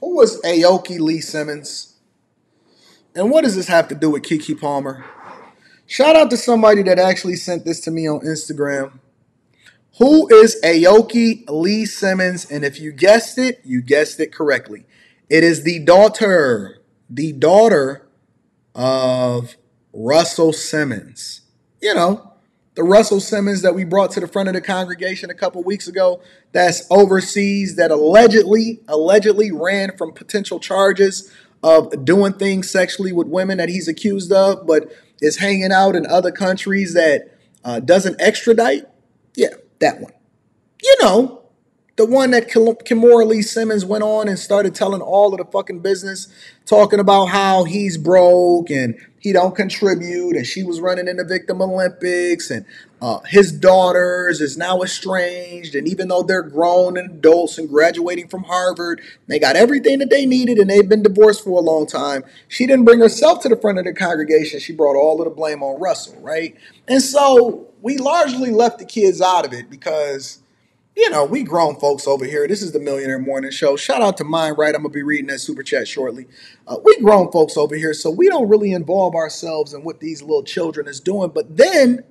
Who was Aoki Lee Simmons? And what does this have to do with Keke Palmer? Shout out to somebody that actually sent this to me on Instagram. Who is Aoki Lee Simmons? And if you guessed it correctly. It is the daughter of Russell Simmons. You know, the Russell Simmons that we brought to the front of the congregation a couple weeks ago, that's overseas, that allegedly ran from potential charges of doing things sexually with women that he's accused of, but is hanging out in other countries that doesn't extradite. Yeah, that one. You know, the one that Kimora Lee Simmons went on and started telling all of the fucking business, talking about how he's broke and he don't contribute, and she was running in the Victim Olympics, and his daughters is now estranged, and even though they're grown and adults and graduating from Harvard, they got everything that they needed and they've been divorced for a long time. She didn't bring herself to the front of the congregation. She brought all of the blame on Russell, right? And so we largely left the kids out of it because, you know, we grown folks over here. This is the Millionaire Morning Show. Shout out to Mine Right. I'm going to be reading that super chat shortly. We grown folks over here, so we don't really involve ourselves in what these little children is doing. But then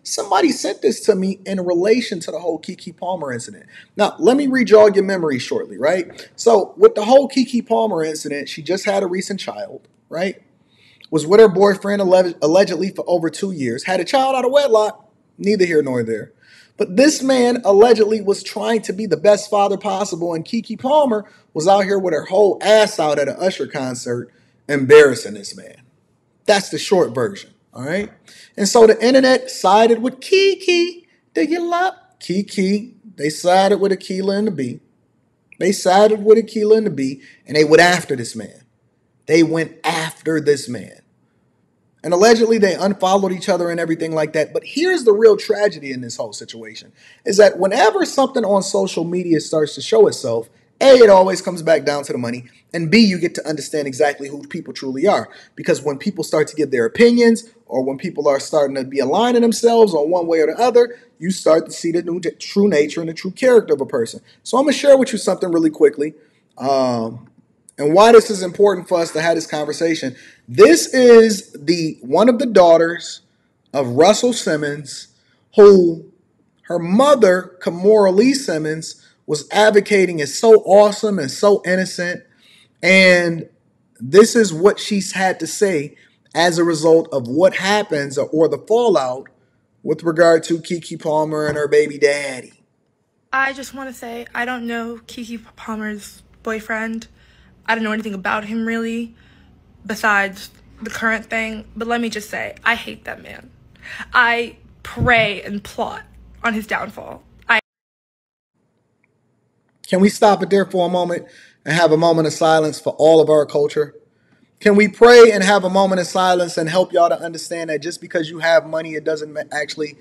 somebody sent this to me in relation to the whole Keke Palmer incident. Now, let me rejog your memory shortly, right? So with the whole Keke Palmer incident, she just had a recent child, right? Was with her boyfriend allegedly for over 2 years. Had a child out of wedlock. Neither here nor there. But this man allegedly was trying to be the best father possible, and Keke Palmer was out here with her whole ass out at an Usher concert, embarrassing this man. That's the short version, all right? And so the internet sided with Keke. Do you love Keke? They sided with Aquila and the B. They sided with Aquila and the B, and they went after this man. They went after this man. And allegedly they unfollowed each other and everything like that. But here's the real tragedy in this whole situation, is that whenever something on social media starts to show itself, A, it always comes back down to the money, and B, you get to understand exactly who people truly are. Because when people start to give their opinions, or when people are starting to be aligning themselves on one way or the other, you start to see the true nature and the true character of a person. So I'm going to share with you something really quickly. And why this is important for us to have this conversation. This is one of the daughters of Russell Simmons, who her mother, Kimora Lee Simmons, was advocating is so awesome and so innocent. And this is what she's had to say as a result of what happens or the fallout with regard to Keke Palmer and her baby daddy. I just want to say I don't know Keke Palmer's boyfriend. I don't know anything about him really, besides the current thing. But let me just say, I hate that man. I pray and plot on his downfall. Can we stop it there for a moment and have a moment of silence for all of our culture? Can we pray and have a moment of silence and help y'all to understand that just because you have money, it doesn't actually,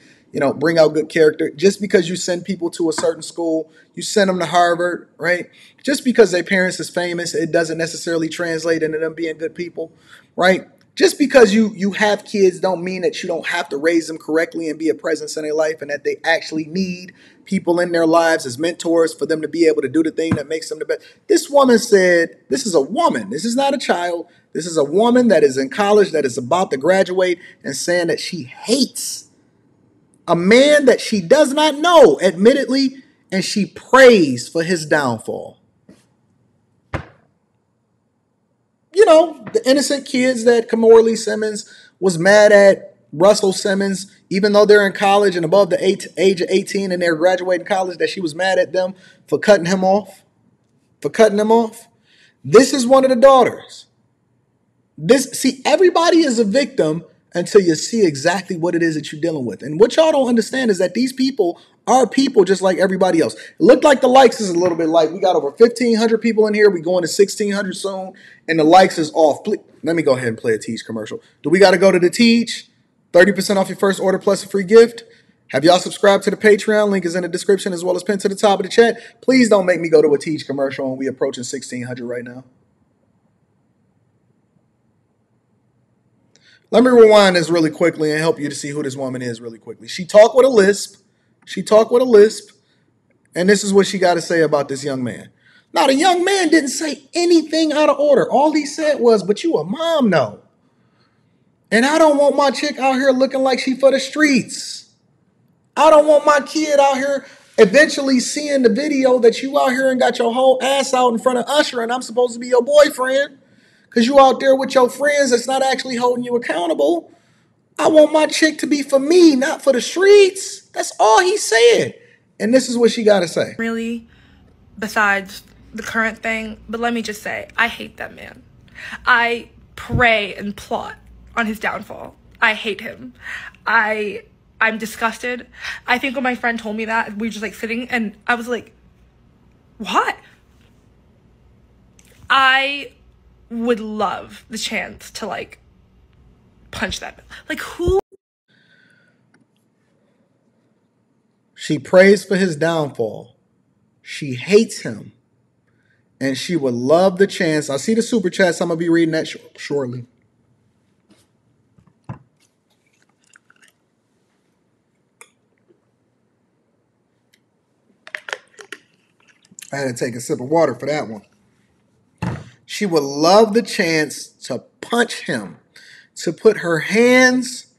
bring out good character. Just because you send people to a certain school, you send them to Harvard, right? Just because their parents is famous, it doesn't necessarily translate into them being good people, right? Just because you have kids don't mean that you don't have to raise them correctly and be a presence in their life, and that they actually need people in their lives as mentors for them to be able to do the thing that makes them the best. This woman said, this is a woman. This is not a child. This is a woman that is in college, that is about to graduate, and saying that she hates a man that she does not know, admittedly, and she prays for his downfall. The innocent kids that Kimora Lee Simmons was mad at Russell Simmons, even though they're in college and above the age of 18 and they're graduating college, that she was mad at them for cutting him off. This is one of the daughters. Everybody is a victim until you see exactly what it is that you're dealing with. And what y'all don't understand is that these people are people just like everybody else. It looked like the likes is a little bit light. We got over 1,500 people in here. We're going to 1,600 soon, and the likes is off. Let me go ahead and play a Teach commercial. Do we got to go to the Teach? 30% off your first order plus a free gift. Have y'all subscribed to the Patreon? Link is in the description as well as pinned to the top of the chat. Please don't make me go to a Teach commercial, and we approaching 1,600 right now. Let me rewind this really quickly and help you to see who this woman is really quickly. She talked with a lisp, and this is what she got to say about this young man. Now, the young man didn't say anything out of order. All he said was, but you a mom, though. And I don't want my chick out here looking like she for the streets. I don't want my kid out here eventually seeing the video that you out here and got your whole ass out in front of Usher and I'm supposed to be your boyfriend because you out there with your friends that's not actually holding you accountable. I want my chick to be for me, not for the streets. That's all he said. And this is what she got to say. Really, besides the current thing, but let me just say, I hate that man. I pray and plot on his downfall. I hate him. I'm disgusted. I think when my friend told me that, we were just like sitting and I was like, what? I would love the chance to like punch that. Like who? She prays for his downfall. She hates him. And she would love the chance. I see the super chats. I'm going to be reading that shortly. I had to take a sip of water for that one. She would love the chance to punch him, to put her hands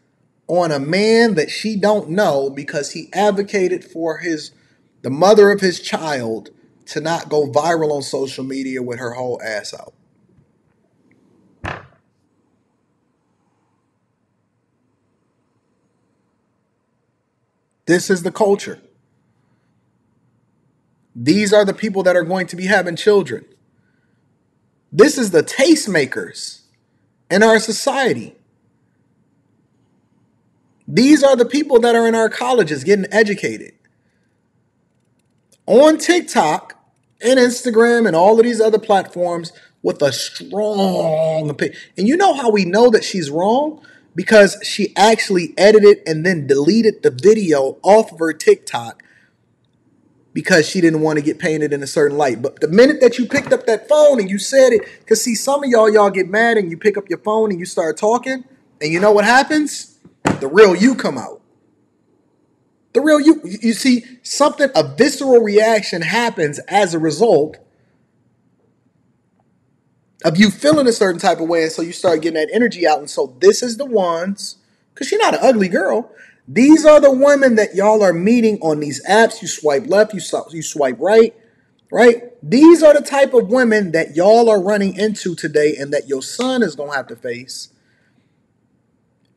on a man that she don't know because he advocated for the mother of his child to not go viral on social media with her whole ass out. This is the culture. These are the people that are going to be having children. This is the tastemakers in our society. These are the people that are in our colleges getting educated. On TikTok and Instagram and all of these other platforms with a strong opinion. And you know how we know that she's wrong? Because she actually edited and then deleted the video off of her TikTok because she didn't want to get painted in a certain light. But the minute that you picked up that phone and you said it, because see, some of y'all get mad and you pick up your phone and you start talking, and you know what happens? The real you come out. The real you see, a visceral reaction happens as a result of you feeling a certain type of way, and so you start getting that energy out. And so this is the ones, because she's not an ugly girl. These are the women that y'all are meeting on these apps. You swipe left, you swipe right, right? These are the type of women that y'all are running into today and that your son is going to have to face.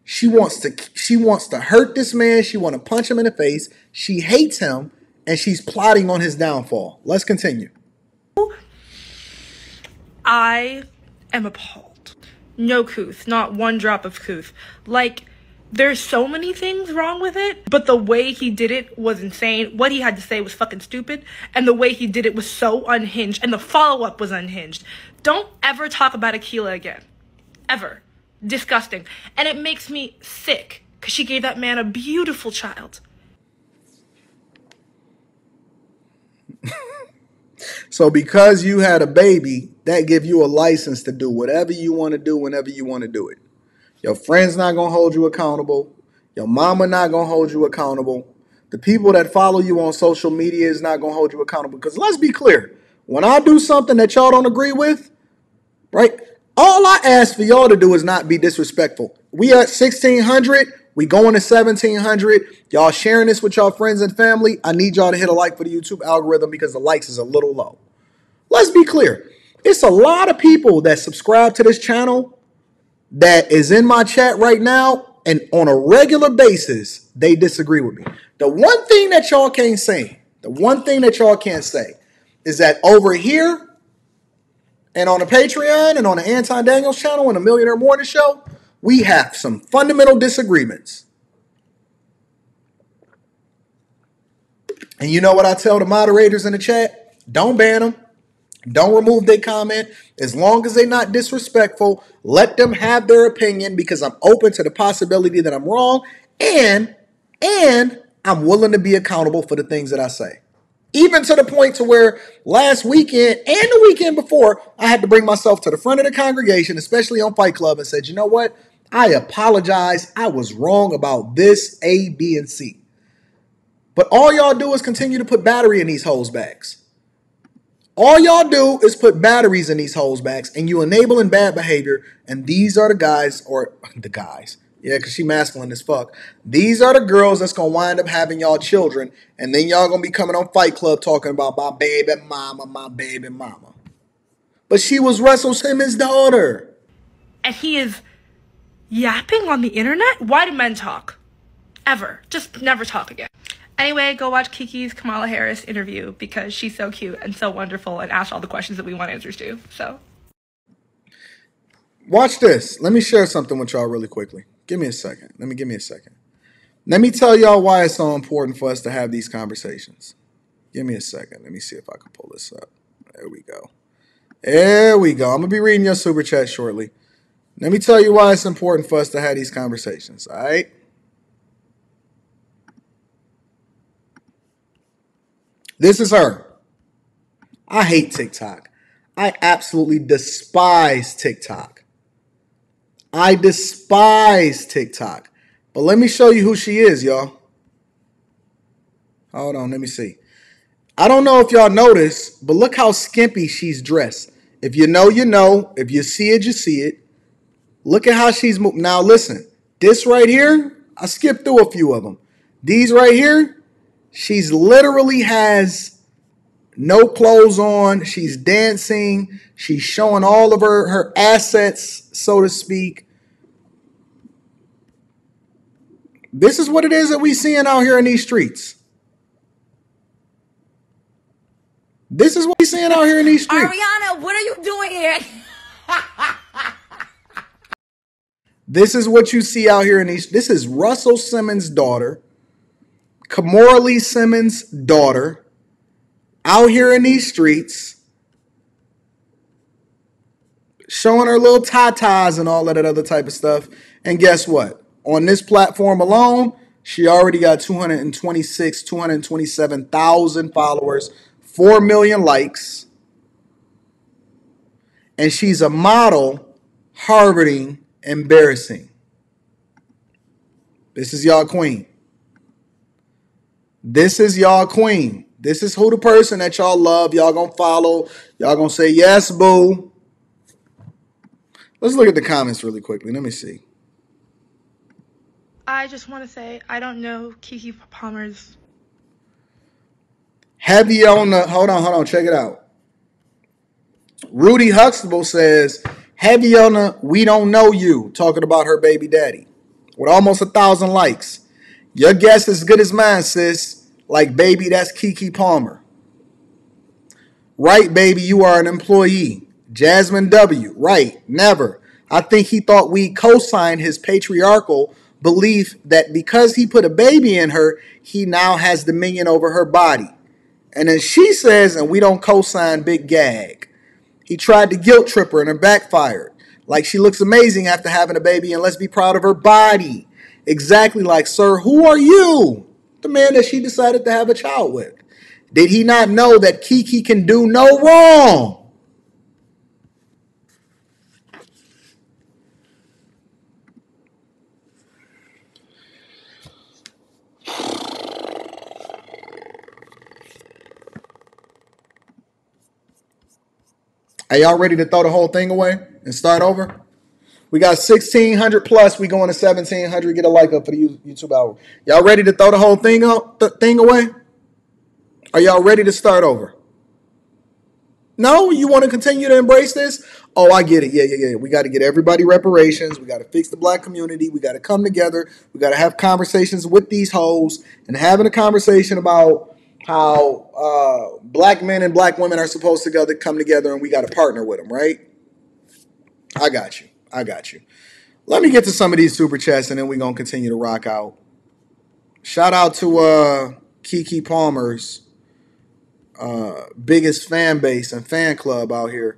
She wants to hurt this man. She wants to punch him in the face. She hates him, and she's plotting on his downfall. Let's continue. I am appalled. No couth, not one drop of couth. Like, there's so many things wrong with it, but the way he did it was insane. What he had to say was fucking stupid, and the way he did it was so unhinged, and the follow-up was unhinged. Don't ever talk about Akila again. Ever. Disgusting. And it makes me sick, because she gave that man a beautiful child. So because you had a baby, that gives you a license to do whatever you want to do whenever you want to do it. Your friend's not going to hold you accountable. Your mama not going to hold you accountable. The people that follow you on social media is not going to hold you accountable. Because let's be clear. When I do something that y'all don't agree with, right, all I ask for y'all to do is not be disrespectful. We at 1,600. We going to 1,700. Y'all sharing this with y'all friends and family. I need y'all to hit a like for the YouTube algorithm because the likes is a little low. Let's be clear. It's a lot of people that subscribe to this channel that is in my chat right now, and on a regular basis, they disagree with me. The one thing that y'all can't say, is that over here and on the Patreon and on the Anton Daniels channel and the Millionaire Morning Show, we have some fundamental disagreements. And you know what I tell the moderators in the chat? Don't ban them. Don't remove their comment. As long as they're not disrespectful, let them have their opinion because I'm open to the possibility that I'm wrong and I'm willing to be accountable for the things that I say. Even to the point to where last weekend and the weekend before, I had to bring myself to the front of the congregation, especially on Fight Club, and said, you know what? I apologize. I was wrong about this, A, B, and C. But all y'all do is continue to put battery in these hoes' backs. All y'all do is put batteries in these hoes' backs and you enabling bad behavior. And these are the guys, or the guys. Yeah, because she masculine as fuck. These are the girls that's going to wind up having y'all children. And then y'all going to be coming on Fight Club talking about my baby mama, my baby mama. But she was Russell Simmons' daughter. And he is yapping on the internet? Why do men talk? Ever. Just never talk again. Anyway, go watch Keke's Kamala Harris interview because she's so cute and so wonderful and asks all the questions that we want answers to. So, watch this. Let me share something with y'all really quickly. Give me a second. Give me a second. Let me tell y'all why it's so important for us to have these conversations. Give me a second. Let me see if I can pull this up. There we go. There we go. I'm going to be reading your super chat shortly. Let me tell you why it's important for us to have these conversations. All right? This is her. I hate TikTok. I absolutely despise TikTok. I despise TikTok. But let me show you who she is, y'all. Hold on, let me see. I don't know if y'all noticed, but look how skimpy she's dressed. If you know, you know. If you see it, you see it. Look at how she's moving. Now, listen. This right here, I skipped through a few of them. These right here, she's literally has no clothes on. She's dancing. She's showing all of her assets, so to speak. This is what it is that we seeing out here in these streets. This is what we seeing out here in these streets. Ariana, what are you doing here? This is what you see out here in these. This is Russell Simmons' daughter, Kamora Simmons' daughter, out here in these streets, showing her little tatas and all of that other type of stuff. And guess what? On this platform alone, she already got 227,000 followers, 4 million likes. And she's a model, Harvarding, embarrassing. This is y'all queen. This is y'all queen. This is who the person that y'all love. Y'all gonna follow. Y'all gonna say, yes, boo. Let's look at the comments really quickly. Let me see. I just want to say, I don't know Keke Palmer's. Heavy on the, hold on, check it out. Rudy Huxtable says, heavy on the, we don't know you, talking about her baby daddy, with almost 1,000 likes. Your guess is as good as mine, sis. Like, baby, that's Keke Palmer. Right, baby, you are an employee. Jasmine W. Right, never. I think he thought we co-signed his patriarchal belief that because he put a baby in her, he now has dominion over her body. And then she says, and we don't co-sign big gag. He tried to guilt trip her and it backfired. Like she looks amazing after having a baby and let's be proud of her body. Exactly like, sir, who are you? The man that she decided to have a child with. Did he not know that Keke can do no wrong? Are y'all ready to throw the whole thing away and start over? We got 1,600 plus. We going to 1,700. Get a like up for the YouTube hour. Y'all ready to throw the whole thing away? Are y'all ready to start over? No? You want to continue to embrace this? Oh, I get it. Yeah. We got to get everybody reparations. We got to fix the black community. We got to come together. We got to have conversations with these hoes and having a conversation about how black men and black women are supposed to come together and we got to partner with them, right? I got you. Let me get to some of these super chats and then we're going to continue to rock out. Shout out to Keke Palmer's biggest fan base and fan club out here.